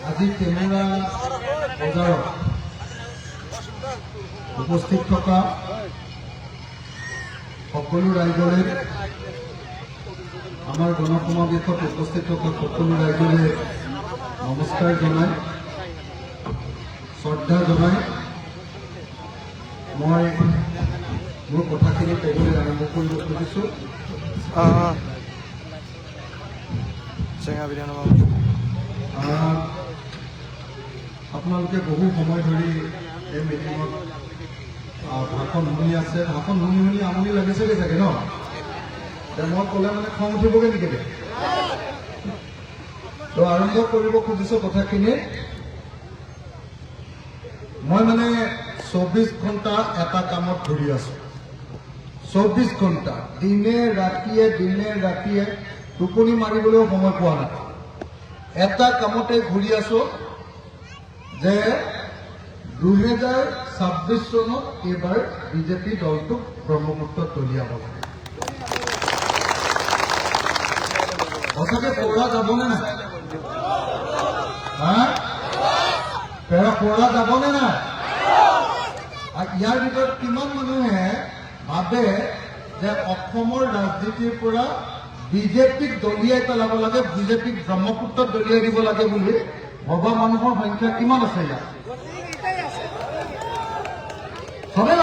আজি তেমুৰা বজাৰত উপস্থিত থকা সকলো ৰাইজৰে আমাৰ গণসমাৱেশত উপস্থিত থকা সকলো ৰাইজৰে নমস্কাৰ জনাই শ্ৰদ্ধা জনাই মই মোৰ কথাখিনি ক'বলৈ আৰম্ভ কৰিব খুজিছোঁ। আপোনালোকে বহু সময় ধৰি এই মিটিঙত ভাষণ শুনি আছে। ভাষণ শুনি শুনি আমনি লাগিছেগৈ চাগে ন? মই ক'লে মানে খং উঠিবগৈ নেকি? তো আৰম্ভ কৰিব খুজিছোঁ কথাখিনি। মই মানে 24 ঘণ্টা এটা কামত ঘূৰি আছোঁ। 24 ঘণ্টা দিনে ৰাতিয়ে টোপনি মাৰিবলৈও সময় পোৱা নাই। এটা কামতে ঘূৰি আছোঁ যে 2026 চনত এইবাৰ বিজেপি দলটোক ব্ৰহ্মপুত্ৰত দলিয়াব লাগে। সঁচাকে পৰা যাবনে নাই? পৰা যাবনে নাই? ইয়াৰ ভিতৰত কিমান মানুহে ভাবে যে অসমৰ ৰাজনীতিৰ পৰা বিজেপিক দলিয়াই পেলাব লাগে, বিজেপিক ব্ৰহ্মপুত্ৰত দলিয়াই দিব লাগে বুলি ভবা মানুহৰ সংখ্যা কিমান আছে ইয়াত? চবে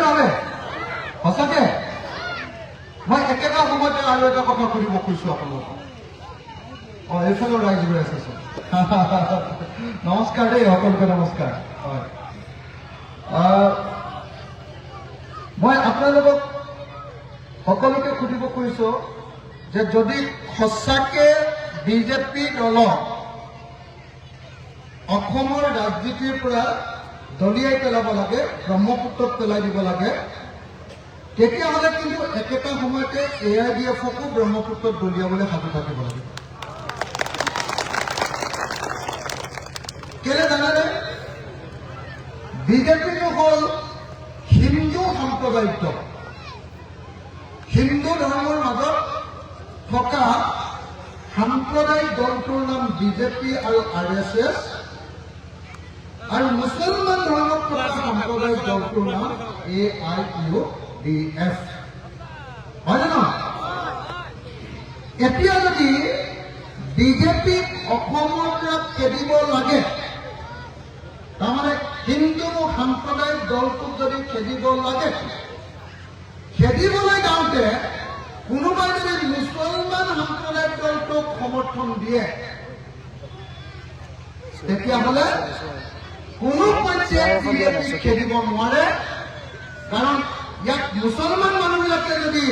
ভাবে সঁচাকে। মই একেটা সময়তে আৰু এটা কথা কৰিব খুজিছোঁ আপোনালোকক। এইফালেও ৰাইজ গৈ আছে। নমস্কাৰ দেই, সকলোকে নমস্কাৰ। হয়, মই আপোনালোকক সকলোকে সুধিব খুজিছোঁ যে যদি সঁচাকে বিজেপি দলক অসমৰ ৰাজনীতিৰ পৰা দলিয়াই পেলাব লাগে, ব্ৰহ্মপুত্ৰত পেলাই দিব লাগে, তেতিয়াহ'লে কিন্তু একেটা সময়তে AIDFকো ব্ৰহ্মপুত্ৰত দলিয়াবলৈ সাজু থাকিব লাগে। কেলে জানেনে? বিজেপিটো হ'ল হিন্দু সাম্প্ৰদায়িক দল। হিন্দু ধৰ্মৰ মাজত থকা সাম্প্ৰদায়িক দলটোৰ নাম বিজেপি আৰু RSS, আৰু মুছলমান ধৰ্মত থকা সাম্প্ৰদায়িক দলটোৰ নাম AIUDF। হয় নে নহয়? এতিয়া যদি বিজেপিক অসমৰ পৰা খেদিব লাগে, তাৰমানে হিন্দু সাম্প্ৰদায়িক দলটোক যদি খেদিব লাগে, খেদিবলৈ যাওঁতে কোনোবাই যদি মুছলমান সাম্প্ৰদায়িক দলটোক সমৰ্থন দিয়ে, তেতিয়াহ'লে কোনো পৰ্যায়ত বিজেপিক খেদিব নোৱাৰে। কাৰণ ইয়াত মুছলমান মানুহবিলাকে যদি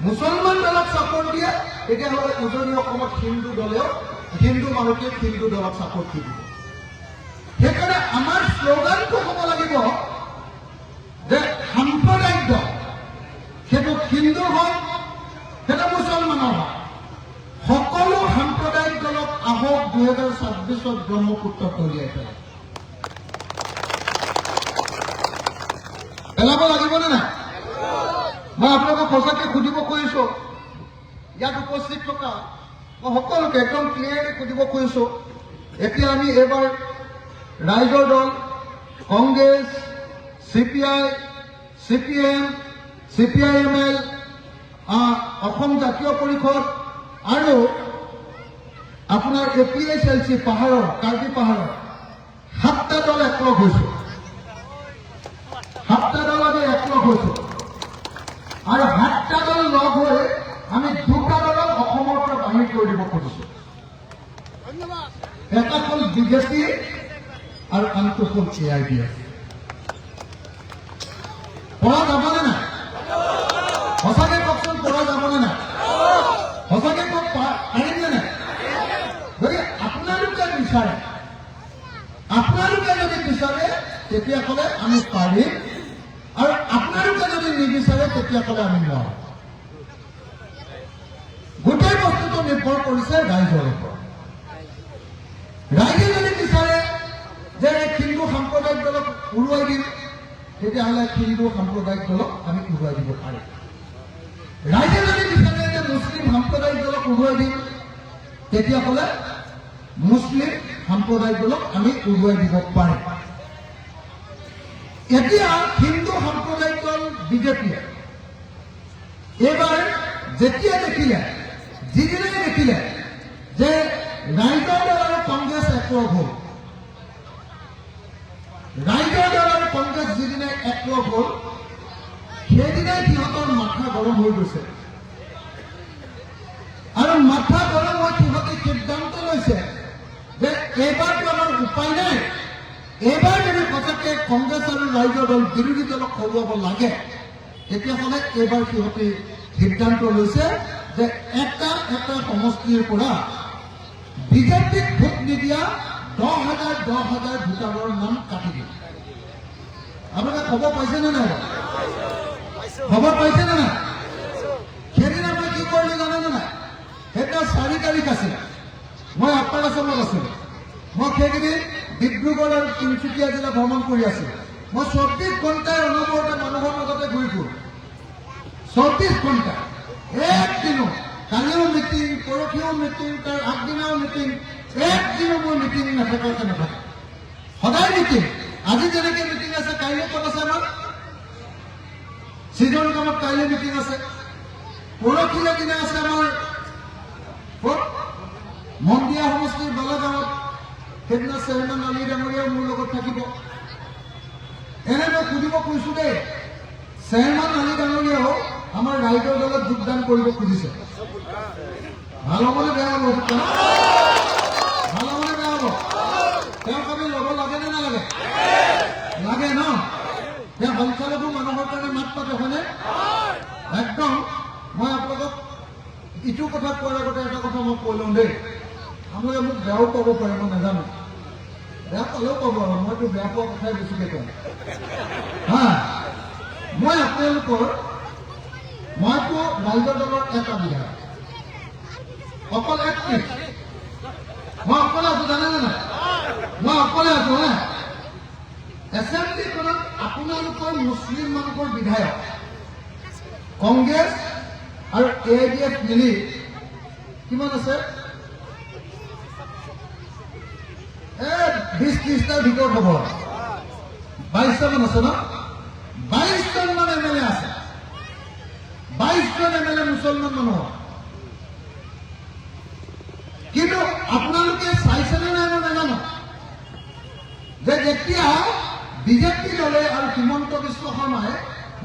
মুছলমান দলক ছাপোৰ্ট দিয়ে, তেতিয়াহ'লে উজনি অসমত হিন্দু মানুহকে হিন্দু দলক ছাপোৰ্ট দিব। সেইকাৰণে আমাৰ শ্লোগানটো হ'ব লাগিব যে সাম্প্ৰদায়িক দল, সেইটো হিন্দু হয়, সেইটো মুছলমানৰ হয়, সকলো সাম্প্ৰদায়িক দলক আহক 2026ত ব্ৰহ্মপুত্ৰত দলিয়াই পেলাব লাগিবনে নাই? মই আপোনালোকক সঁচাকৈ সুধিব খুজিছোঁ, ইয়াত উপস্থিত থকা মই সকলোকে একদম ক্লিয়াৰলি সুধিব খুজিছোঁ, এতিয়া আমি এইবাৰ ৰাইজৰ দল, Congress, CPI, CPM, CPIML, Assam জাতীয় পৰিষদ আৰু আপোনাৰ APSLC পাহাৰৰ কাৰ্বি পাহাৰৰ 7টা দল একলগ হৈছোঁ। 7টা দল আমি একলগ হৈছোঁ আৰু 7টা দল লগ হৈ আমি 2টা দলক অসমৰ পৰা বাহিৰ কৰি দিব খুজিছোঁ। এটা হ'ল বিজেপি আৰু আনটো হ'ল AIDF। পৰা যাবনে নাই? সঁচাকে কওকচোন, পৰা যাবনে নাই? সঁচাকে কওক, পাৰিমনে নাই? যদি আপোনালোকে বিচাৰে, যদি বিচাৰে তেতিয়াহ'লে আমি পাৰিম, আৰু আপোনালোকে যদি নিবিচাৰে তেতিয়াহ'লে আমি নোৱাৰোঁ। গোটেই বস্তুটো নিৰ্ভৰ কৰিছে ৰাইজৰ ওপৰত। ৰাইজে যদি বিচাৰে যে হিন্দু সাম্প্ৰদায়িক দলক উৰুৱাই দিম, তেতিয়াহ'লে হিন্দু সাম্প্ৰদায়িক দলক আমি উৰুৱাই দিব পাৰিম। ৰাইজে উৰুৱাই দিম, তেতিয়াহ'লে মুছলিম সম্প্ৰদায়টোক আমি উৰুৱাই দিব পাৰিম। এতিয়া হিন্দু সম্প্ৰদায় দল বিজেপিয়ে এইবাৰ যেতিয়া দেখিলে, যিদিনাই দেখিলে যে ৰাইজৰ দল আৰু কংগ্ৰেছ একলগ হ'ল, ৰাইজৰ দল আৰু কংগ্ৰেছ যিদিনাই একলগ হ'ল, সেইদিনাই সিহঁতৰ মাথা গৰম হৈ গৈছে। আৰু মাথা গৰম হৈ সিহঁতে সিদ্ধান্ত লৈছে যে এইবাৰতো আমাৰ উপায় নাই, এইবাৰ যদি সঁচাকে কংগ্ৰেছ আৰু ৰাইজৰ দল বিৰোধী দলক হৰুৱাব লাগে, তেতিয়াহ'লে এইবাৰ সিহঁতে সিদ্ধান্ত লৈছে যে এটা এটা সমষ্টিৰ পৰা বিজেপিক ভোট নিদিয়া 10,000 ভোটাৰৰ নাম কাটি দিয়ে। আপোনালোকে খবৰ পাইছেনে নাই? খবৰ পাইছেনে নাই? সেইদিনা মই কি কৰিলো জানেনে নাই? সেইদিনা 4 তাৰিখ আছিলে, মই আপাৰ আছামত আছিলো। মই সেইকেইদিন ডিব্ৰুগড় আৰু তিনিচুকীয়া জিলা ভ্ৰমণ কৰি আছিলো। মই 24 ঘণ্টাই অনবৰতে মানুহৰ মাজতে ঘূৰি ফুৰো। 24 ঘণ্টা, একদিনো, কালিও মিটিং, পৰহিও মিটিং, তাৰ আগদিনাও মিটিং, একদিনো মোৰ মিটিং নাথাকাকে নাথাকে, সদায় মিটিং। আজি যেনেকে মিটিং আছে, কাইলৈ ক'ত আছে আমাৰ চিজন কামত, কাইলৈ মিটিং আছে। পৰহিলে দিনা আছে আমাৰ ক'ত মন্দিয়া সমষ্টিৰ বালাগাঁৱত, সেইদিনা চেয়াৰমেন আলী ডাঙৰীয়াও মোৰ লগত থাকিব। এনে মই সুধিব খুজিছো দেই, চেয়াৰমেন আলী ডাঙৰীয়াও আমাৰ ৰাইজৰ দলত যোগদান কৰিব খুজিছে। ভাল হ'বনে বেয়া হ'ব? ভাল হ'বনে বেয়া হ'ব? তেওঁক আমি ল'ব লাগে নে নালাগে? লাগে ন? তেওঁ সংখ্যালঘু মানুহৰ কাৰণে মাত পাতে, হয়নে? একদম। মই আপোনালোকক ইটো কথা কোৱাৰ আগতে এটা কথা মই কৈ লওঁ দেই, আপোনালোকে মোক বেয়াও পাব পাৰে, মই নাজানো, বেয়া পালেও পাব, আৰু মইতো বেয়া পোৱা কথাই বেছিকৈ কওঁ। হা, মই আপোনালোকৰ, মইতো ৰাইজৰ দলৰ এটা বিধায়ক, অকল এক মিনিট, মই অকলে আছো, জানেনে নাই? মই অকলে আছো। হা, এছেম্বলিখনত আপোনালোকৰ মুছলিম মানুহৰ বিধায়ক, কংগ্ৰেছ আৰু AIDF মিলি কিমান আছে? 20-30টাৰ ভিতৰত হ'ব, 22টামান আছে ন? 22জনমান MLA আছে, 22জন MLA মুছলমান মানুহ। কিন্তু আপোনালোকে চাইছেনে নাই মই নাজানো, যে যেতিয়া বিজেপি দলে আৰু হিমন্ত বিশ্ব শৰ্মাই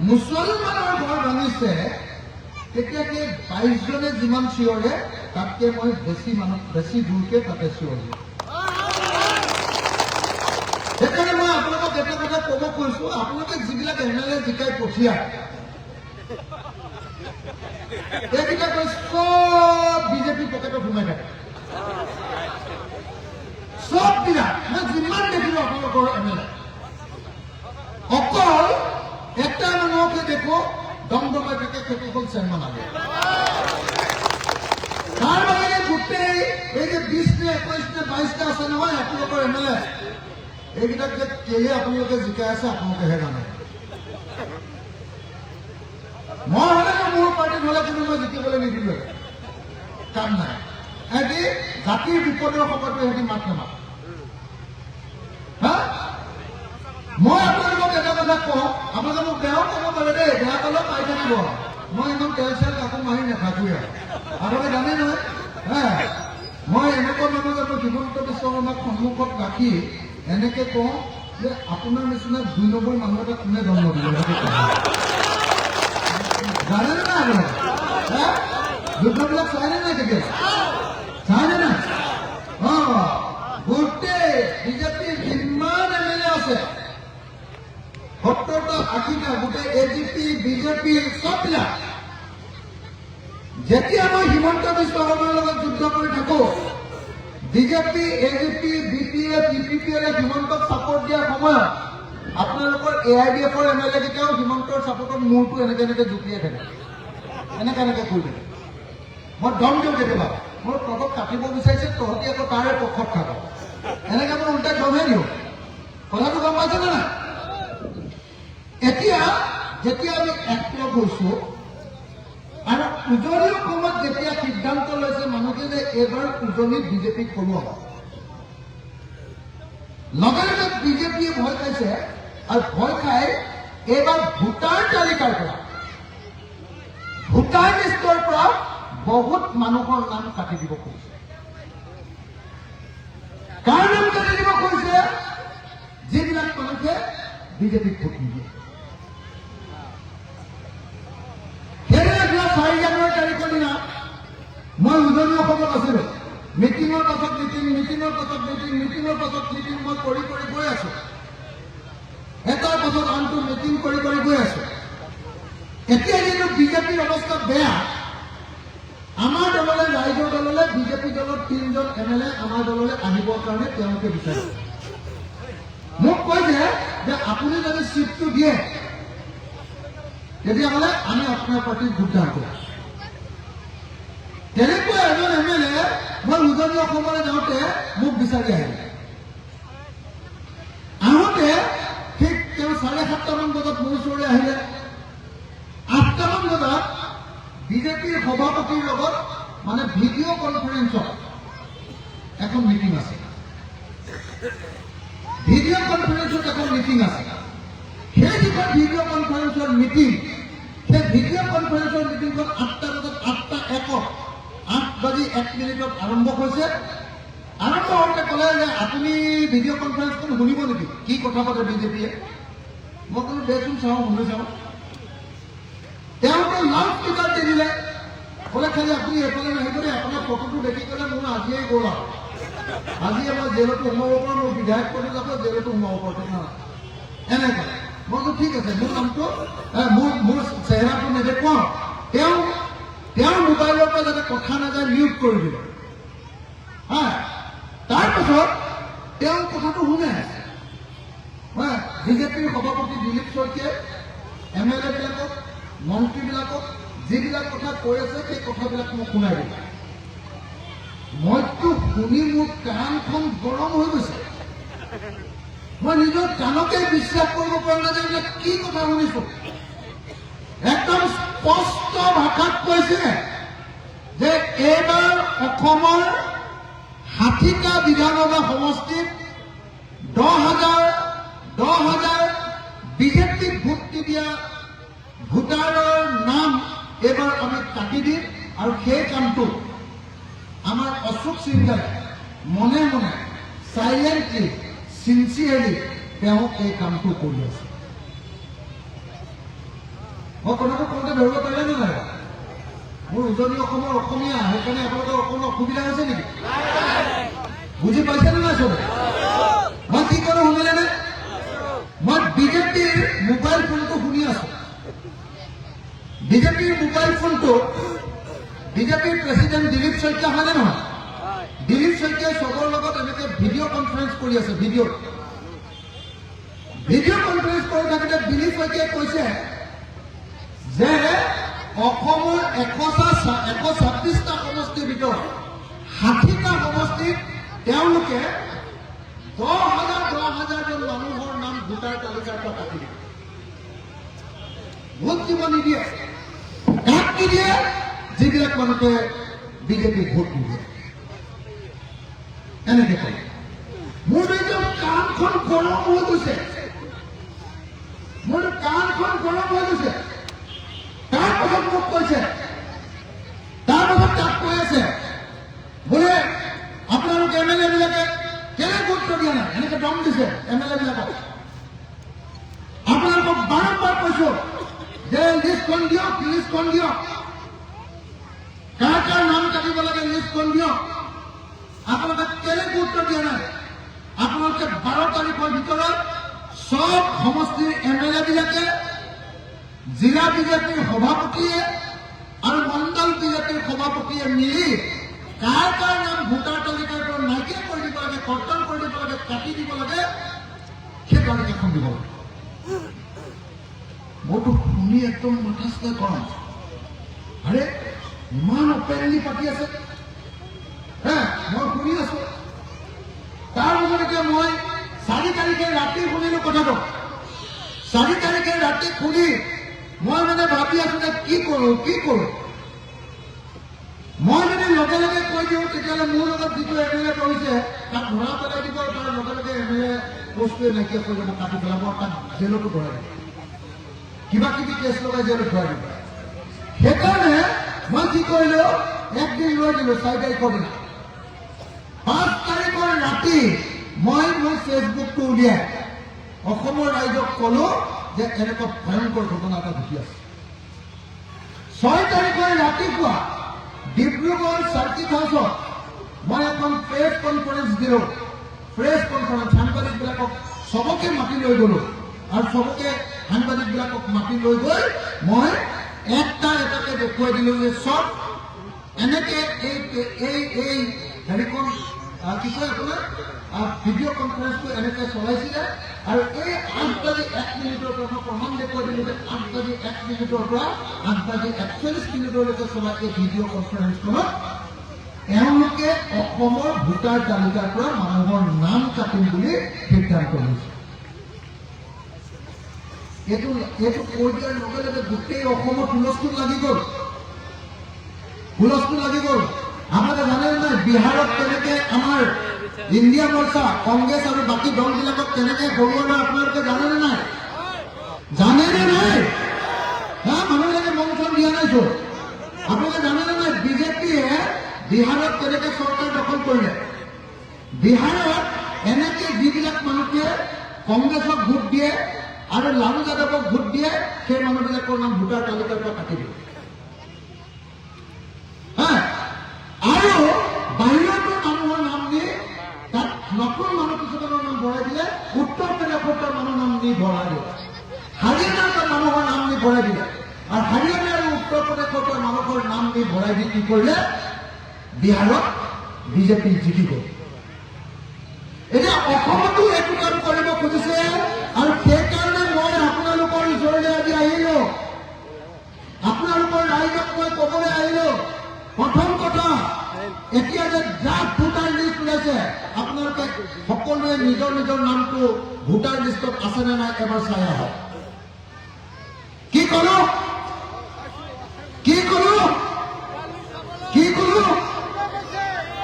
মুছলমানৰ ঘৰ ভাঙিছে, তেতিয়া কি 22জনে যিমান চিঞৰে তাতকে মই বেছি জোৰকে তাতে চিঞৰো। সেইকাৰণে মই আপোনালোকক এটা কথা ক'ব কৈছো, আপোনালোকে যিবিলাক MLA জিকাই পঠিয়ায়, এইবিলাক চব বিজেপি পকেটত সোমাই থাকে, চব বিলাক। মই যিমান দেখিলো আপোনালোকৰ MLA, অকল এটা মানুহকে দেখো দমদমাই থাকে, সেইটো হ'ল চেয়াৰমেন আলী। তাৰ বাহিৰে গোটেই এই যে 20 নে 21 নে 22টা আছে নহয় আপোনালোকৰ MLA, এইকেইটাক যে কেলে আপোনালোকে জিকাই আছে আপোনালোকেহে জানে। মই হলে মোৰ পাৰ্টিত হলে কিন্তু মই জিকিবলৈ নিদিলো, কাম নাই। সিহঁতি জাতিৰ বিপদৰ সময়তো সিহঁতি মাত নামাত। হা, মই আপোনালোকক এটা কথা কওঁ, আপোনালোকে মোক বেয়াও ক'ব পাৰে দেই, বেয়া ক'লেও পাই থাকিব, মই ইমান তেল চেল কাকো মাৰি নাথাকোৱে। আপোনালোকে জানে নহয়, হা, মই এনেকুৱা মানুহ যে হিমন্ত বিশ্ব শৰ্মাক সন্মুখত ৰাখি এনেকে কওঁ যে আপোনাৰ নিচিনা 2 নম্বৰ মানুহ এটা কোনে জন্ম দিব, জানেনে নাই আপোনালোকে? যুদ্ধবিলাক চাইনে নাই? কেতিয়াবা চাইনে নাই? গোটেই বিজেপিৰ যিমান MLA আছে, 70টা 80টা, গোটেই AGP বিজেপি চববিলাক, যেতিয়া মই হিমন্ত বিশ্ব শৰ্মাৰ লগত যুদ্ধ কৰি থাকো, বিজেপি, AGP, BPF, UPPL হিমন্তক ছাপোৰ্ট দিয়াৰ সময়ত আপোনালোকৰ AIDFৰ MLA কেইটাও হিমন্তৰ ছাপোৰ্টত মূৰটো এনেকে এনেকে জুপিয়াই থাকে, এনেকে এনেকে কৰি থাকে। মই দম দিওঁ কেতিয়াবা, মোৰ তহঁতক কাটিব বিচাৰিছে, তহঁতি আকৌ তাৰে পক্ষত থাক, এনেকে মই উল্টাই দমহে দিওঁ। কথাটো গম পাইছেনে নাই? এতিয়া যেতিয়া আমি একলগ হৈছো আৰু উজনি অসমত যেতিয়া সিদ্ধান্ত লৈছে মানুহখিনিয়ে এইবাৰ উজনিত বিজেপিক হৰুৱাব, লগে লগে বিজেপিয়ে ভয় খাইছে আৰু ভয় খাই এইবাৰ ভোটাৰ তালিকাৰ পৰা, ভোটাৰ লিষ্টৰ পৰা বহুত মানুহৰ নাম কাটি দিব খুজিছে। কাৰ নাম কাটি দিব খুজিছে? যিবিলাক মানুহে বিজেপিক ভোট নিদিয়ে। সেইদৰে 4 জানুৱাৰী তাৰিখৰ দিনা মই উজনি অসমত আছিলো। মিটিঙৰ পাছত মিটিং, মিটিঙৰ পাছত মিটিং, মিটিঙৰ পাছত মিটিং মই কৰি গৈ আছো। এটাৰ পাছত আনটো মিটিং কৰি গৈ আছো। এতিয়া যিটো বিজেপিৰ অৱস্থা বেয়া, আমাৰ দললৈ, ৰাইজৰ দললৈ বিজেপি দলৰ 3জন MLA আমাৰ দললৈ আহিবৰ কাৰণে তেওঁলোকে বিচাৰে। মোক কৈছে যে আপুনি যদি চিটটো দিয়ে তেতিয়াহ'লে আমি আপোনাৰ পাৰ্টিত যোগদান কৰিম। তেনেকুৱা এজন MLA মই উজনি অসমলৈ যাওঁতে মোক বিচাৰি আহিলে। আহোঁতে ঠিক তেওঁ 7:30মান বজাত মোৰ ওচৰলৈ আহিলে। 8টামান বজাত বিজেপিৰ সভাপতিৰ লগত মানে ভিডিঅ' কনফাৰেন্সত এখন মিটিং আছে। ভিডিঅ' কনফাৰেন্সত এখন মিটিং আছে। সেই যিখন ভিডিঅ' কনফাৰেন্সৰ মিটিং, সেই ভিডিঅ' কনফাৰেন্সৰ মিটিংখন 8টা বজাত 8:01 8:01 আৰম্ভ হৈছে। আৰম্ভ হওঁতে ক'লে যে আপুনি ভিডিঅ' কনফাৰেন্সখন শুনিব নেকি, কি কথা পাতে বিজেপিয়ে? মই ক'লো দেচোন চাওঁ, শুনি চাওঁ। তেওঁলোকে লাউড স্পীকাৰ দি দিলে, ক'লে খালি আপুনি এইফালে নাহিব দেই, আপোনাৰ ফটোটো দেখি ক'লে মোৰ আজিয়েই গ'ল আৰু আজি আমাৰ জেলতো সোমাব পাৰোঁ, মোৰ বিধায়ক পদে যাব, জেলতো সোমাব পাৰোঁ না এনেকুৱা। মই কৈছোঁ ঠিক আছে, মোৰ নামটো মোৰ চেহেৰাটো নেদেখুৱাওঁ, তেওঁৰ মোবাইলৰ পৰা যাতে কথা নাযায় মিউট কৰি দিব। তাৰপাছত তেওঁ কথাটো শুনে। বিজেপিৰ সভাপতি দিলীপ শইকীয়াই MLA বিলাকক, মন্ত্ৰীবিলাকক যিবিলাক কথা কৈ আছে সেই কথাবিলাক মোক শুনাই দিলে। মইতো শুনি মোৰ কাণখন গৰম হৈ গৈছে। মই নিজৰ কাণকে বিশ্বাস কৰিব পৰা নাই যে এইবিলাক কি কথা শুনিছো। একদম স্পষ্ট ভাষাত কৈছে যে এইবাৰ অসমৰ 60টা বিধানসভা সমষ্টিত 10,000 বিজেপিক ভোট দিয়া ভোটাৰৰ নাম এইবাৰ আমি কাটি দিম। আৰু সেই কামটো আমাৰ অশোক সিংহালে মনে মনে চাইলেণ্টলি, চিনচিয়াৰলি তেওঁ এই কামটো কৰি আছে। মই কথাটো কওঁতে ধৰিব পাৰিলে নে নাই? মোৰ উজনি অসমৰ অসমীয়া, সেইকাৰণে আপোনালোকৰ অকণমান অসুবিধা হৈছে নেকি? বুজি পাইছেনে নাই চবে? মই কি কৰো শুনিলেনে? মই বিজেপিৰ মোবাইল ফোনটো শুনি আছো। বিজেপিৰ মোবাইল ফোনটো বিজেপিৰ প্ৰেচিডেণ্ট দিলীপ শইকীয়া হয়নে নহয়? দিলীপ শইকীয়াই চবৰ লগত এনেকে ভিডিঅ' কনফাৰেন্স কৰি আছে। ভিডিঅ' কনফাৰেন্স কৰি থাকোঁতে দিলীপ শইকীয়াই কৈছে যে অসমৰ 126টা সমষ্টিৰ ভিতৰত 60টা সমষ্টিত তেওঁলোকে 10,000 মানুহৰ নাম ভোটাৰ তালিকাৰ পৰা কাটি দিয়ে। ভোট দিব নিদিয়ে। কাক নিদিয়ে? যিবিলাক মানুহে বিজেপিক ভোট নিদিয়ে। এনেকে কয়। মোৰ একদম কাণখন গৰম হৈ গৈছে। তাৰপাছত মোক কৈছে, তাৰপাছত তাক কৈ আছে বোলে আপোনালোক MLA বিলাকে কেনে গুৰুত্ব দিয়া নাই, এনেকে দম দিছে MLA বিলাকক। আপোনালোকক বাৰম্বাৰ কৈছো যে লিষ্টখন দিয়ক, কাৰ কাৰ নাম কাটিব লাগে লিষ্টখন দিয়ক। আপোনালোকে কেনে গুৰুত্ব দিয়া নাই? আপোনালোকে 12 তাৰিখৰ ভিতৰত সব সমষ্টিৰ MLA বিলাকে, জিলা বিজেপিৰ সভাপতিয়ে আৰু মণ্ডল বিজেপিৰ সভাপতিয়ে মিলি কাৰ কাৰ নাম ভোটাৰ তালিকাৰ পৰা নাইকিয়া কৰি দিব লাগে, কৰ্তন কৰি দিব লাগে, কাটি দিব লাগে, সেই তালিকাখন দিব লাগে। মোৰতো শুনি একদম মাথাচাতে গৰম। আৰে ইমান অপেনলি পাতি আছে, মই শুনি আছো। তাৰ পিছত এতিয়া মই 4 তাৰিখে ৰাতি শুনিলো কথাটো। 4 তাৰিখে ৰাতি শুনি মই মানে ভাবি আছো যে কি কৰো। মই যদি লগে লগে কৈ দিওঁ তেতিয়াহ'লে মোৰ লগত যিটো এমএলএ কৰিছে তাক ধৰা পেলাই দিব, তাৰ লগে লগে এমএলএ পোষ্টটোৱে নাইকিয়া কৰি যাব, কাটি পেলাব, তাক জেলতো ভৰাই দিব, কিবা কিবি কেছ লগাই জেলত ভৰাই দিব। সেইকাৰণে মই কি কৰিলো, একদিন লৈ দিলো 4 তাৰিখৰ দিনা। 5 তাৰিখৰ ৰাতি মই মোৰ ফেচবুকটো উলিয়াই অসমৰ ৰাইজক কলো যে এনেকুৱা ভয়ংকৰ ঘটনা এটা ঘটি আছে। 6 তাৰিখৰ ৰাতিপুৱা ডিব্ৰুগড় চাৰ্কিট হাউচত মই এখন প্ৰেছ কনফাৰেন্স দিলো। প্ৰেছ কনফাৰেন্স সাংবাদিকবিলাকক চবকে মাতি লৈ গলো, আৰু চবকে সাংবাদিকবিলাকক মাতি লৈ গৈ মই এটাকে দেখুৱাই দিলো যে চব এনেকে এই হেৰিখন কি কয় আপোনাৰ ভিডিঅ' কনফাৰেন্সটো এনেকে চলাইছিলে, আৰু এই 8:01 পৰা মই প্ৰমাণ দেখুৱাই দিলো যে 8:01 পৰা 8:41 চলা এই ভিডিঅ' কনফাৰেন্সখনত এওঁলোকে অসমৰ ভোটাৰ তালিকাৰ পৰা মানুহৰ নাম কাটিম বুলি সিদ্ধান্ত লৈছে। এইটো কৈ দিয়াৰ লগে লগে গোটেই অসমত হুলস্থুল লাগি গ'ল, হুলস্থুল লাগি গ'ল। আপোনালোকে জানে নাই বিহাৰত কেনেকে আমাৰ ইণ্ডিয়া মৰ্চা, কংগ্ৰেছ আৰু বাকী দলবিলাকক কেনেকে হৰুৱালে আপোনালোকে জানেনে নাই? জানেনে নাই? মানুহবিলাকে মন চন দিয়া নাইছো। আপোনালোকে জানেনে নাই বিজেপিয়ে বিহাৰত কেনেকে চৰকাৰ দখল কৰিলে? বিহাৰত এনেকে যিবিলাক মানুহে কংগ্ৰেছক ভোট দিয়ে আৰু লালু যাদৱক ভোট দিয়ে, সেই মানুহবিলাকৰ নাম ভোটাৰ তালিকাৰ পৰা কাটি দিয়ে। আৰু বাহিৰতো মানুহৰ নাম দি তাত নতুন মানুহ কিছুমানৰ নাম ভৰাই দিলে, উত্তৰ প্ৰদেশৰ মানুহৰ নাম দি ভৰাই দিয়ে, হাৰিয়ানাৰ মানুহৰ নাম দি ভৰাই দিলে, আৰু হাৰিয়ানা আৰু উত্তৰ প্ৰদেশৰ মানুহৰ নাম দি ভৰাই দি কি কৰিলে, বিহাৰত বিজেপি জিকি গ'ল। এতিয়া অসমতো এইটো কাম কৰিব খুজিছে, আৰু সেইকাৰণে মই আপোনালোকৰ ওচৰলৈ আজি আহিলো, আপোনালোকৰ ৰাইজক মই কবলৈ আহিলো। প্ৰথম কথা, এতিয়া যে ড্ৰাফ্ট ভোটাৰ লিষ্ট ওলাইছে, আপোনালোকে সকলোৱে নিজৰ নিজৰ নামটো ভোটাৰ লিষ্টত আছেনে নাই এবাৰ চাই আহক। কি কলো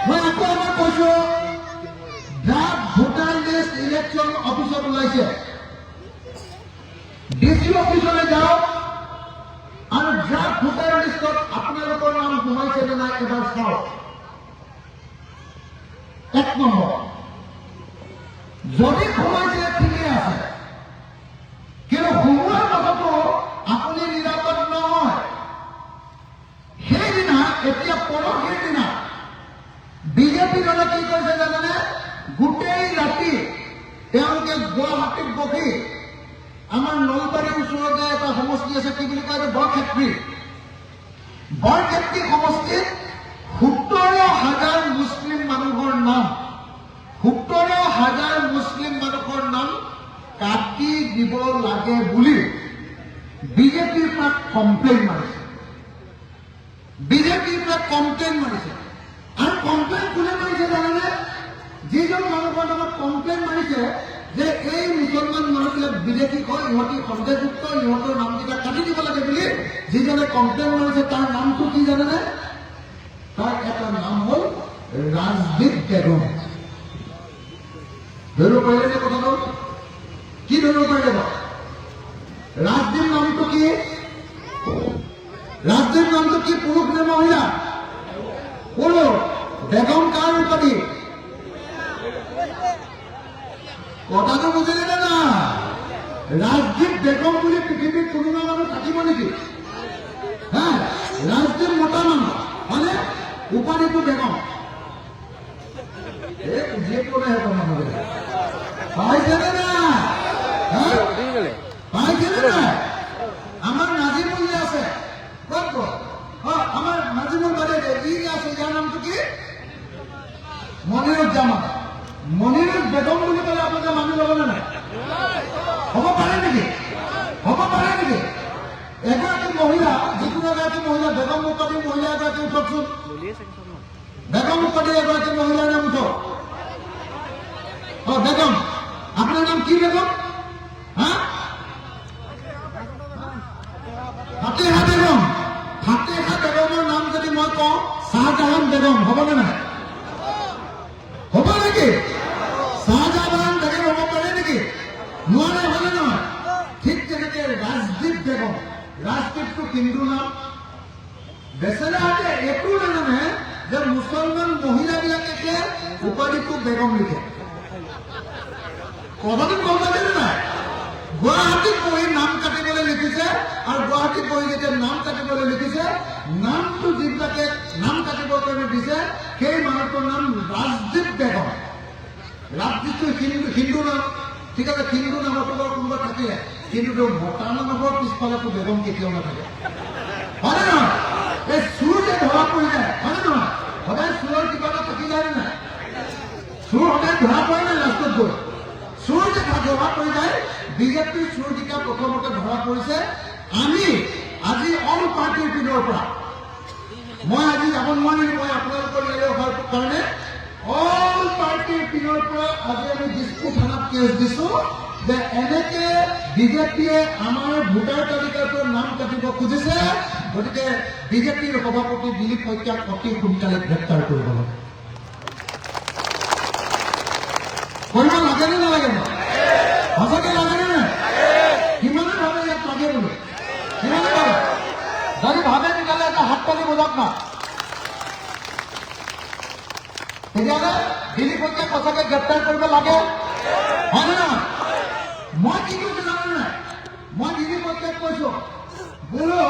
মই আকৌ এবাৰ কৈছো, ড্ৰাফ্ট ভোটাৰ লিষ্ট ইলেকশ্যন অফিচত ওলাইছে, ডিচি অফিচলৈ যাওক আৰু ড্ৰাফ্ট ভোটাৰ লিষ্টত আপোনালোকৰ নাম সোমাইছে নে নাই এবাৰ চাওক। 1 নম্বৰ, যদি সোমাইছে ঠিকে আছে, কিন্তু সোমোৱাৰ পাছতো আপুনি নিৰাপদ নহয়। সেইদিনা, এতিয়া পৰহিৰ দিনা বিজেপি দলে কি কৰিছে জানেনে? গোটেই ৰাতি তেওঁলোকে গুৱাহাটীত বহি আমাৰ নলবাৰীৰ ওচৰতে এটা সমষ্টি আছে, কি বুলি কয়, বৰক্ষেত্ৰী সমষ্টিত 17,000 মুছলিম মানুহৰ নাম, 17,000 মুছলিম মানুহৰ নাম কাটি দিব লাগে বুলি বিজেপিৰ পৰা কমপ্লেইন মাৰিছে। আৰু কমপ্লেইন কোনে মাৰিছে জানেনে? যিজন মানুহৰ নামত কমপ্লেইন মাৰিছে যে এই মুছলমান মানুহবিলাক বিদেশী হয়, ইহঁতি সন্দেহযুক্ত, ইহঁতৰ নামকেইটা কাটি দিব লাগে বুলি যিজনে কমপ্লেইন মাৰিছে, তাৰ নামটো কি জানেনে? তাৰ এটা নাম হ'ল ৰাজদীপ বেগম। ধৰিব পাৰিলে নে কথাটো? কি ধৰিব পাৰিলে? ৰাজদীপ নামটো কি? পুৰুষ নে মহিলা? পুৰুষ। বেগম কাৰ উপাধি? কথাটো বুজিলে নে না? ৰাজদীপ বেগম বুলি পৃথিৱীত কোনোবা মানুহ থাকিব নেকি? ৰাজদীপ মতা মানুহ হয়নে? উপাধিটো বেগম। বুজিয়ে পোৱা নাই মানুহবিলাক। পাইছেনে না? আমাৰ নাজিমুল যে আছে, আমাৰ নাজিমুল বাদে ই আছে, ইয়াৰ নামটো কি? মনিৰুজ্জামান। মনিৰুজ বেগম বুলি ক'লে আপোনালোকে মানি ল'বনে নাই? হ'ব পাৰে নেকি? এগৰাকী মহিলা, যিকোনো এগৰাকী মহিলা, বেগম উপাধি মহিলা এগৰাকী উঠকচোন। বেগম উপাধি এগৰাকী মহিলাৰ নাম উঠক। বেগম, আপোনাৰ নাম কি বেগম? ফাতেহা বেগম বেগমৰ নাম যদি মই কওঁ শাহজাহান বেগম হ'বনে নাই? হ'ব নেকি? শাহজাহান বেগম হ'ব পাৰে নেকি? নোৱাৰে, হয়নে নহয়? ঠিক তেনেকে ৰাজদীপ বেগম, ৰাজদীপটো হিন্দু নাম। বেচেৰাহঁতে একো নাজানে যে মুছলমান মহিলাবিলাকে উপাধিটো বেগম লিখে। কথাটো গম পাইছে নাই? গুৱাহাটীত বহি নাম কাটিবলৈ লিখিছে, আৰু গুৱাহাটীত বহি যেতিয়া নাম কাটিবলৈ লিখিছে, নামটো যিবিলাকে নাম কাটিবৰ কাৰণে দিছে সেই মানুহটোৰ নাম ৰাজদীপ বেগম। ৰাজদীপটো হিন্দু নাম, ঠিক আছে, হিন্দু নামতো বাৰু কোনোবা থাকে, কিন্তু মতা নামৰ পিছফালেতো বেগম কেতিয়াও নাথাকে, হয়নে নহয়? এই চুৰ যে ধৰা পৰি যায়, হয়নে নহয়? সদায় চুৰৰ কিবা এটা থাকি যায় নাই? চুৰ সদায় ধৰা পৰে নাই? লাষ্টত গৈ চুৰ যে ধৰা পৰি যায়, বিজেপিৰ চুৰকেইটা প্ৰথমতে ধৰা পৰিছে। আমি আজি অল পাৰ্টিৰ পিনৰ পৰা, মই আজি যাব নোৱাৰিম, মই আপোনালোকৰ ইয়ালৈ অহাৰ কাৰণে অল পাৰ্টিৰ পিনৰ পৰা আজি আমি দিছপুৰ থানাত কেছ দিছো যে এনেকে বিজেপিয়ে আমাৰ ভোটাৰ তালিকাৰ পৰা নাম কাটিব খুজিছে, গতিকে বিজেপিৰ সভাপতি দিলীপ শইকীয়াক অতি সোনকালে গ্ৰেপ্তাৰ কৰিব লাগে। কৰিব লাগেনে নালাগে? সঁচাকে লাগেনে নাই? কিমানে ভাবে ইয়াত লাগে বুলি? কিমানে ভাবে? যদি ভাবে তেতিয়াহ'লে এটা হাত তালি বজাওক না। তেতিয়াহ'লে দিলীপ শইকীয়াক সঁচাকে গ্ৰেপ্তাৰ কৰিব লাগে, হয়নে নহয়? মই কি কৈছো জানে নাই? মই দিলীপ শইকীয়াক কৈছো, বোলো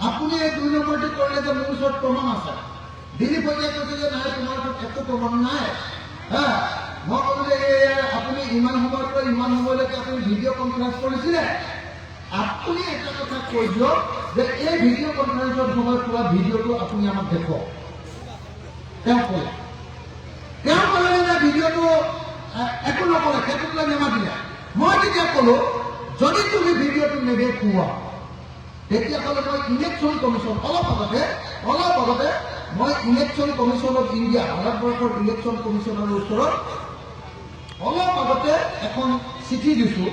আপুনি এই 2 নম্বৰটো কৰিলে যে মোৰ ওচৰত প্ৰমাণ আছে। দিলীপ শইকীয়াই কৈছে যে নাই, তোমাৰ ওচৰত একো প্ৰমাণ নাই। মই ক'লো যে আপুনি ইমান সময়ৰ পৰা ইমান সময়লৈকে আপুনি ভিডিঅ' কনফাৰেন্স কৰিছিলে, আপুনি এটা কথা কৈ দিয়ক যে এই ভিডিঅ' কনফাৰেন্সৰ সময়ত পোৱা ভিডিঅ'টো আপুনি আমাক দেখুৱাওক। তেওঁ ক'লে যে ভিডিঅ'টো একো নকৰে, সেইটোক লৈ নেমাতিলে। মই তেতিয়া ক'লো যদি তুমি ভিডিঅ'টো নেদেখুওৱা তেতিয়াহ'লে মই ইলেকশ্যন কমিশ্যন অলপ আগতে মই ইলেকশ্যন কমিশ্যন অফ ইণ্ডিয়া, ভাৰতবৰ্ষৰ ইলেকশ্যন কমিশ্যনৰ ওচৰত অলপ আগতে এখন চিঠি দিছো,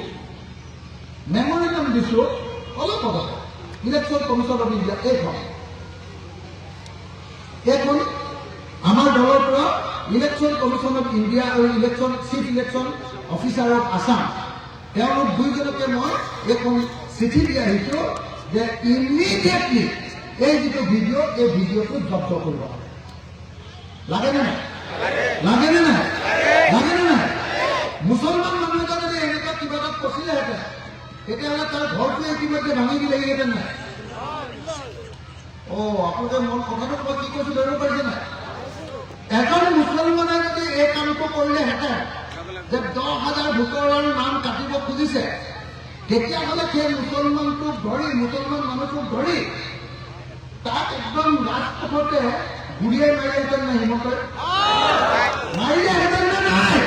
মেমৰেণ্ডাম দিছো, অলপ আগতে ইলেকশ্যন কমিশ্যন অফ ইণ্ডিয়া। এইখন আমাৰ দলৰ পৰা ইলেকশ্যন কমিশ্যন অফ ইণ্ডিয়া আৰু chief election officer of Assam, তেওঁলোক দুইজনকে মই এইখন চিঠি দি আহিছো যে ইমিডিয়েটলি এই যিটো ভিডিঅ' এই ভিডিঅ'টো জব্দ কৰিব লাগেনে নাই? লাগেনে নাই? লাগেনে নাই? মুছলমান মানুহ এটা যদি এনেকুৱা কিবা এটা ফচিলেহেঁতেন তেতিয়াহ'লে তাৰ ঘৰটো ইতিমধ্যে ভাঙি দিলেহেঁতেন নাই? আপোনালোকে মোৰ কথাটো মই কি কৈছো ধৰিব পাৰিছে নাই? এজন মুছলমানে যদি এই কামটো কৰিলেহেঁতেন যে 10,000 ভোটৰৰ নাম কাটিব খুজিছে, তেতিয়াহ'লে সেই মুছলমান মানুহটোক ধৰি তাক একদম ৰাজপথতে গুলিয়াই মাৰিলেহেঁতেন নাই? হিমন্তই মাৰিলেহেঁতেন নে নাই?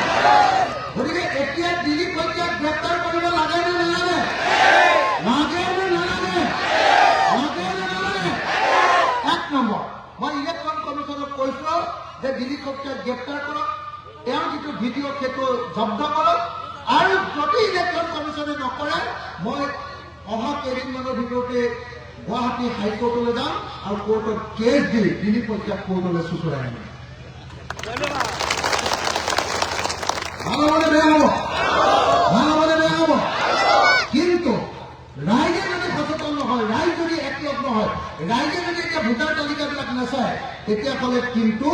গতিকে এতিয়া দিলীপ শইকীয়াক গ্ৰেপ্তাৰ কৰিব লাগে নে নালাগে? লাগে নে নালাগে? লাগে নে নালাগে? 1 নম্বৰ, মই ইলেকশ্যন কমিশ্যনক কৈছো যে দিলীপ শইকীয়াক গ্ৰেপ্তাৰ কৰক, তেওঁ যিটো ভিডিঅ' সেইটো জব্দ কৰক, আৰু যদি ইলেকশ্যন কমিশ্যনে নকৰে মই অহা কেইদিনমানৰ ভিতৰতে গুৱাহাটী হাইকোৰ্টলৈ যাম আৰু কোৰ্টত কেছ দি দিলীপ শইকীয়াক কোৰ্টলৈ চুচৰাই আনিম। ভাল হ'বনে বেয়া হ'ব? ভাল হ'বনে বেয়া হ'ব? কিন্তু ৰাইজে যদি সচেতন নহয়, ৰাইজ যদি একলগ নহয়, ৰাইজে যদি এতিয়া ভোটাৰ তালিকাবিলাক নাচায়, তেতিয়াহ'লে কিন্তু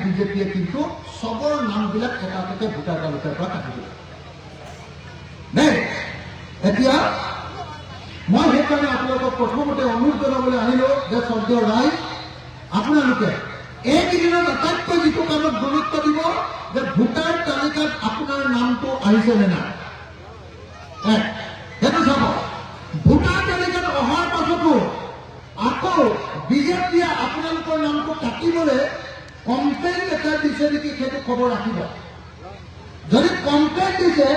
বিজেপিয়ে কিন্তু চবৰ নামবিলাক এটা এটাকে ভোটাৰ তালিকাৰ পৰা কাটি দিব দেই। এতিয়া মই সেইকাৰণে আপোনালোকক প্ৰথমতে অনুৰোধ জনাবলৈ আহিলো যে শ্ৰদ্ধেয় ৰাইজ, আপোনালোকে এইকেইদিনত আটাইতকৈ যিটো কামত গুৰুত্ব দিব যে ভোটাৰ তালিকাত আপোনাৰ নামটো আহিছে নে নাই সেইটো চাব। ভোটাৰ তালিকাত অহাৰ পাছতো আকৌ বিজেপিয়ে আপোনালোকৰ নামটো কাটিবলৈ কমপ্লেইন লেটাৰ দিছে নেকি সেইটো খবৰ ৰাখিব। যদি কমপ্লেইন দিছে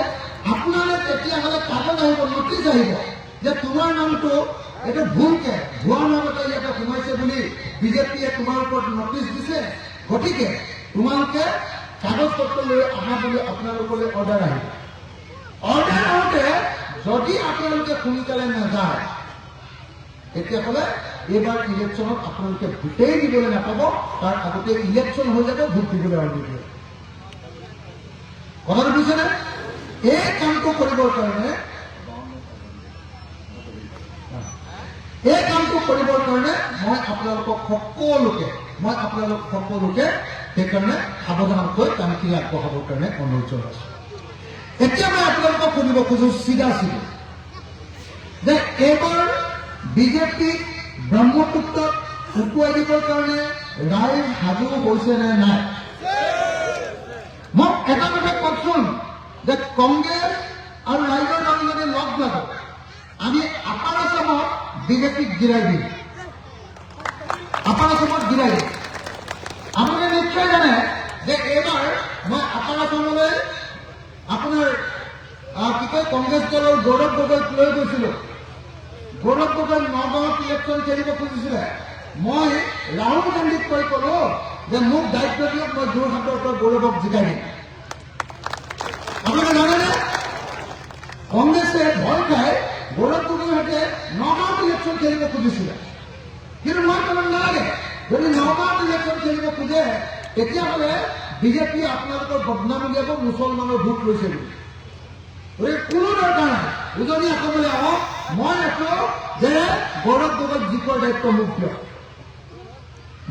আপোনালোক তেতিয়াহ'লে কাগজ আহিব, নটিচ আহিব যে তোমাৰ নামটো এইটো ভুলকে ভুৱা নাম এটা ইয়াতে সোমাইছে বুলি বিজেপিয়ে তোমাৰ ওপৰত নটিচ দিছে, গতিকে তোমালোকে কাগজ পত্ৰ লৈ আহা বুলি আপোনালোকলৈ অৰ্ডাৰ আহিব। অৰ্ডাৰ আহোঁতে যদি আপোনালোকে সোনকালে নাযায় তেতিয়াহ'লে এইবাৰ ইলেকশ্যনত আপোনালোকে ভোটেই দিবলৈ নাপাব, তাৰ আগতে ইলেকশ্যন হৈ যাব, ভোট দিবলৈ আৰম্ভ কৰিব। কথাটো বুজিছেনে? এই কামটো কৰিবৰ কাৰণে মই আপোনালোকক সকলোকে সেইকাৰণে সাৱধানকৈ কামখিনি আগবঢ়াবৰ কাৰণে অনুৰোধ জনাইছোঁ। এতিয়া মই আপোনালোকক সুধিব খোজো চিধা যে এইবাৰ বিজেপিক ব্ৰহ্মপুত্ৰত উটুৱাই দিবৰ কাৰণে ৰাইজ সাজু হৈছে নে নাই? মোক এটা কথা কওকচোন যে কংগ্ৰেছ আৰু ৰাইজৰ দল যদি লগ লাগো, আমি আপাৰ আসামত বিজেপিক গিৰাই দিম। আপাৰ আসামত গিৰাই দিম। আপোনালোকে নিশ্চয় জানে যে এইবাৰ মই আপাৰ আসামলৈ আপোনাৰ কি কয় কংগ্ৰেছ দলৰ গৌৰৱ গগৈক লৈ গৈছিলো। গৌৰৱ গগৈ নগাঁৱত ইলেকশ্যন খেলিব খুজিছিলে। মই ৰাহুল গান্ধীক কৈ কলো যে মোক দায়িত্ব দিয়ক, মই যোৰহাটৰ পৰা গৌৰৱক জিকাই দিম। আপোনালোকে জানেনে কংগ্ৰেছে ভয় খাই গৌৰৱ গগৈৰ সৈতে নগাঁৱত ইলেকশ্যন খেলিব খুজিছিলে। কিন্তু মই ক'ব নালাগে, যদি নগাঁৱত ইলেকশ্যন খেলিব খোজে তেতিয়াহ'লে বিজেপিয়ে আপোনালোকৰ বদনাম উলিয়াব, মুছলমানৰ ভোট লৈছে বুলি। কোনো দৰকাৰ নাই, উজনি অসমলৈ আহক। মই আছো যে গৌৰৱ গগৈক জিকৰ দায়িত্ব মোক দিয়ক।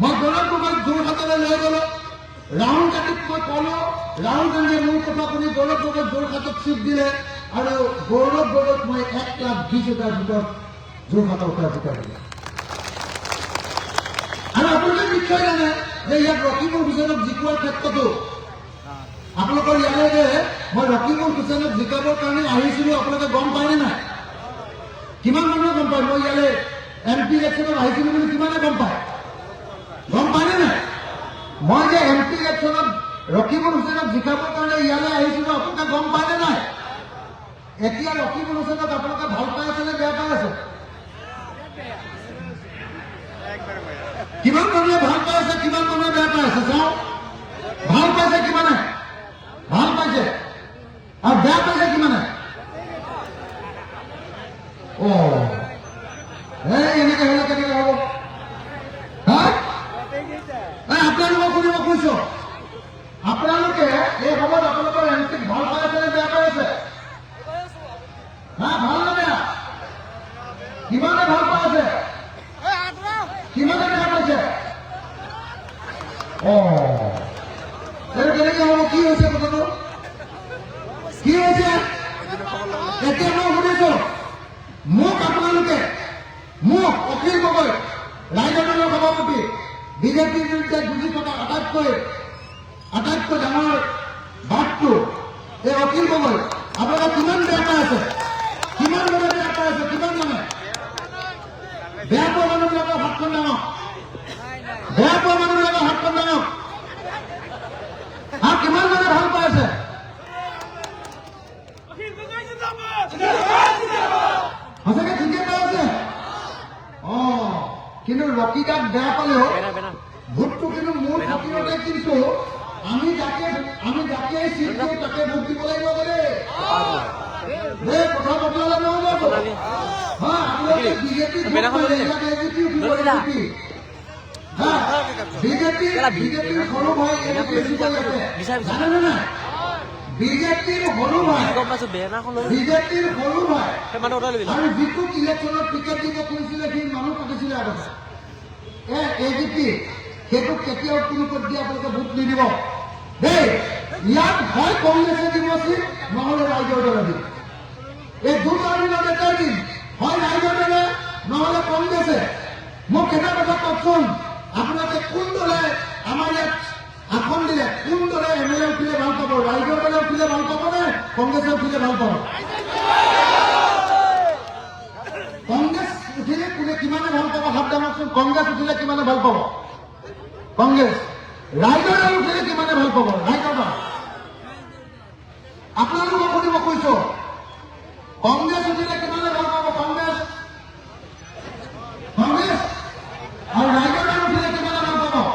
মই গৌৰৱ গগৈক যোৰহাটলৈ লৈ গলো। ৰাহুল গান্ধীক মই কলো, ৰাহুল গান্ধীয়ে মোৰ কথা শুনি গৌৰৱ গগৈক যোৰহাটত চিট দিলে আৰু গৌৰৱ গগৈক মই 1,20,000 ভোটত যোৰহাটৰ পৰা জিকাই দিলে। আৰু আপোনালোকে নিশ্চয় জানে যে ইয়াত ৰকিবুল হুছেইনক জিকোৱাৰ ক্ষেত্ৰতো আপোনালোকৰ ইয়ালৈ যে মই ৰকিবুল হুছেইনক জিকাবৰ কাৰণে আহিছিলো, আপোনালোকে গম পায়নে নাই? কিমান মানুহে গম পায় মই ইয়ালৈ MP ইলেকশ্যনত আহিছিলো বুলি? কিমানে গম পায়? গম পায়নে নাই? মই যে MP ইলেকশ্যনত ৰকিবুল হুছেইনক জিকাবৰ কাৰণে ইয়ালৈ আহিছিলো, আপোনালোকে গম পায়নে নাই? এতিয়া ৰকিবুল হুছেইনক আপোনালোকে ভাল পাই আছে নে বেয়া পাই আছে? কিমান মানুহে ভাল পাই আছে, কিমান মানুহে বেয়া পাই আছে? চাওঁ, ভাল পাইছে কিমানে? ভাল পাইছে। আৰু বেয়া পাইছে কিমানে? এনেকে হলে কেনেকে হব? আপোনালোকক শুনিব কৈছো, আপোনালোকে এই সময়ত আপোনালোকৰ এমপিক ভাল পাই আছে নে বেয়া পাই আছে? ভাল নে বেয়া? কিমানে ভাল পাই আছে, কিমানে বেয়া পাইছে? কেনেকে হব? কি হৈছে কথাটো? কি হৈছে? এতিয়া মই শুনিছো, মোক আপোনালোকে মোক অখিল গগৈ ৰাইজৰ দলৰ সভাপতি বিজেপিৰ বিৰুদ্ধে যুঁজি থকা আটাইতকৈ ডাঙৰ বাটটো এই অখিল গগৈ আপোনালোকে কিমান বেয়া পাই আছে? কিমান মানে বেয়া পাই আছে? কিমান মানে বেয়া পোৱা মানুহবিলাকৰ হাতখন ডাঙৰ, বেয়া পোৱা মানুহবিলাকৰ হাতখন ডাঙৰ। কিমান মানে ভাল পাই আছে? সঁচাকে ঠিকে পাই আছে। কিন্তু ৰকিদাক বেয়া পালেও ভোটটো কিন্তু মোৰ খাতিৰতে, কিন্তু আমি যাকে চিট দিওঁ তাকে ভোট দিব লাগিব বোলে। কথা বদলালে নহ'ব। আপোনালোকে বিজেপিৰ সৰু ভাই জানেনে নাই? বিজেপিৰ সৰু ভাই আৰু যিটো ইলেকশ্যনত টিকেট দিব খুজিছিলে সি মানুহ কাটিছিলে আগতে। AGP সেইটোক কেতিয়াও কোনো পৰ্যায়ে আপোনালোকে ভোট নিদিব দেই। ইয়াত হয় কংগ্ৰেছে দিব চিট, নহলে ৰাইজৰ দলে দিব। এই দুটা দিনত এটাই দিন, হয় ৰাইজৰ দলে নহলে কংগ্ৰেছে। মোক এটা কথা কওকচোন, আপোনালোকে কোন দলে আমাৰ ইয়াত আসন দিলে, কোন দলে MLA উঠিলে ভাল পাব? ৰাইজৰ দলে উঠিলে ভাল পাব নে কংগ্ৰেছে উঠিলে ভাল পাব? কংগ্ৰেছ উঠিলে কোনে কিমানে ভাল পাব? হাত দাঙকচোন। কংগ্ৰেছ উঠিলে কিমানে ভাল পাব? কংগ্ৰেছ। ৰাইজৰ দল উঠিলে কিমানে ভাল পাব? ৰাইজৰ দল। আপোনালোকক সুধিব কৈছো, কংগ্ৰেছ উঠিলে কিমানে ভাল পাব? কংগ্ৰেছ। আৰু ৰাইজৰ দল উঠিলে কিমানে ভাল পাব?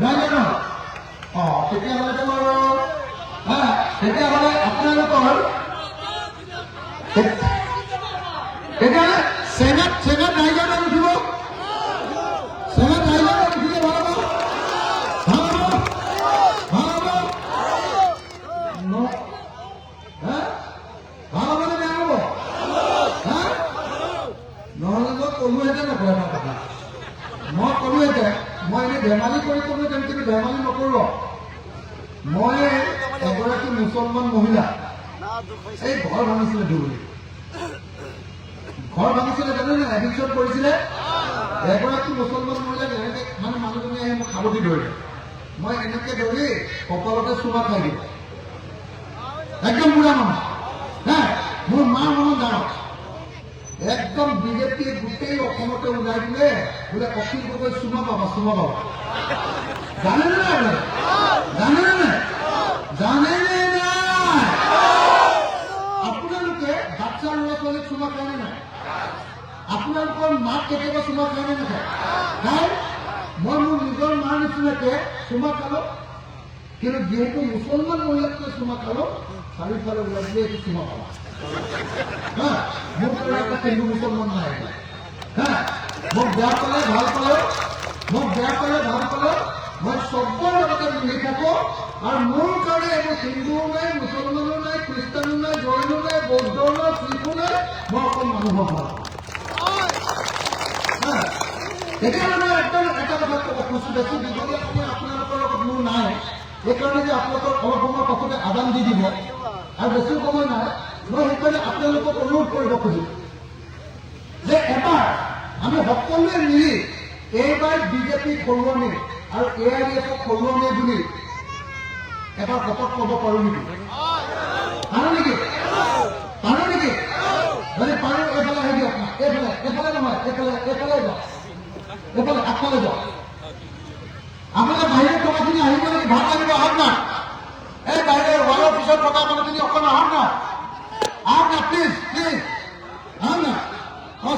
ৰাইজৰ দল। তেতিয়াহ'লে আপোনালোকৰ তেতিয়াহ'লে চেনাত ৰাইজৰ দল উঠিব, মই এনে ধেমালি কৰি ক'লো কিন্তু ধেমালি নকৰো। মই এগৰাকী মুছলমান মহিলা এই ঘৰ ভাঙিছিলে ধুবুৰী, ঘৰ ভাঙিছিলে জানে নাই, এভিকশ্যন কৰিছিলে। এগৰাকী মুছলমান মহিলাক এনেকে মানে মানুহজনী আহি মোক সাৱটি ধৰিলে, মই এনেকে ধৰি কপালতে চুমা খাই দিলো, একদম বুঢ়া মানুহ হা, মোৰ মাৰ মনত ডাঙৰ, একদম বিজেপিয়ে গোটেই অসমতে ওলাই দিলে বোলে অখিল গগৈ চুমা পাবা চুমা পাবা। জানেনে নাই আপোনালোকে? জানেনে নাই? জানেনে নাই? আপোনালোকে বাচ্চা ল'ৰা ছোৱালীক চুমা খায় নে নাই? আপোনালোকৰ মাক কেতিয়াবা চুমা খায় নে নাখায়? খায়। মই মোৰ নিজৰ মাৰ নিচিনাকে চুমা খালো, কিন্তু যিহেতু মুছলমান মহিলাতকৈ চুমা খালো, চাৰিওফালে ওলাই দিলে এইটো চুমা পাবা। হা, মোৰ কাৰণে এটা হিন্দু মুছলমান নাই হা, মোক বেয়া পালে ভাল পালে, মোক বেয়া পালে ভাল পালে, মই চবৰ লগতে মিলি থাকো। আৰু মোৰ কাৰণে এইবোৰ হিন্দুও নাই, মুছলমানো নাই, খ্ৰীষ্টানো নাই, জৈনো নাই, বৌদ্ধও নাই, শিখো নাই, মই অকল মানুহক ভাল পাওঁ। এতিয়া মানে একদম এটা কথা ক'ব খুজিছো, বেছি দীঘলীয়া সময় আপোনালোকৰ লগত মোৰ নাই, এইকাৰণে যে আপোনালোকৰ অলপ সময় পাছতে আদান দি দিব আৰু বেছি সময় নাই। মই সেইকাৰণে আপোনালোকক অনুৰোধ কৰিব খুজিছো যে এবাৰ আমি সকলোৱে মিলি এইবাৰ বিজেপিক হৰুৱামে আৰু AIDFক হৰুৱামে বুলি এবাৰ শপত ল'ব পাৰো নেকি? পাৰো নেকি? পাৰো নেকি? মানে পাৰো, এইফালে আহি দিয়ক না, এইফালে, এইফালে নহয়, এইফালে, এইফালে যাওক, এইফালে আগফালে যাওক। আপোনালোকে বাহিৰত থকাখিনি আহিব নেকি? ভাত লাগিব, আহক না। এই বাহিৰৰ ৱালৰ পিছত থকা মানুহখিনি অকণ আহক না, আহক না, প্লিজ প্লিজ আহক না।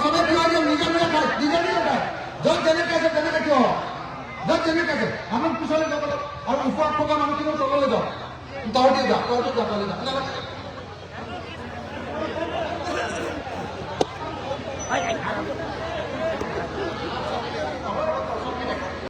সবে থিয় দিয়ক, নিজে নিজে খায়, নিজে নিজে খায়, য'ত যেনেকে আছে তেনেকে থিয় হওক, য'ত যেনেকে আছে। আমাৰ পিছলৈ যাব আৰু ওপৰত থকা মানুহখিনিও তললৈ যাওক, তহঁতি যাওক, তহঁতি যাওক, তললৈ যাওক।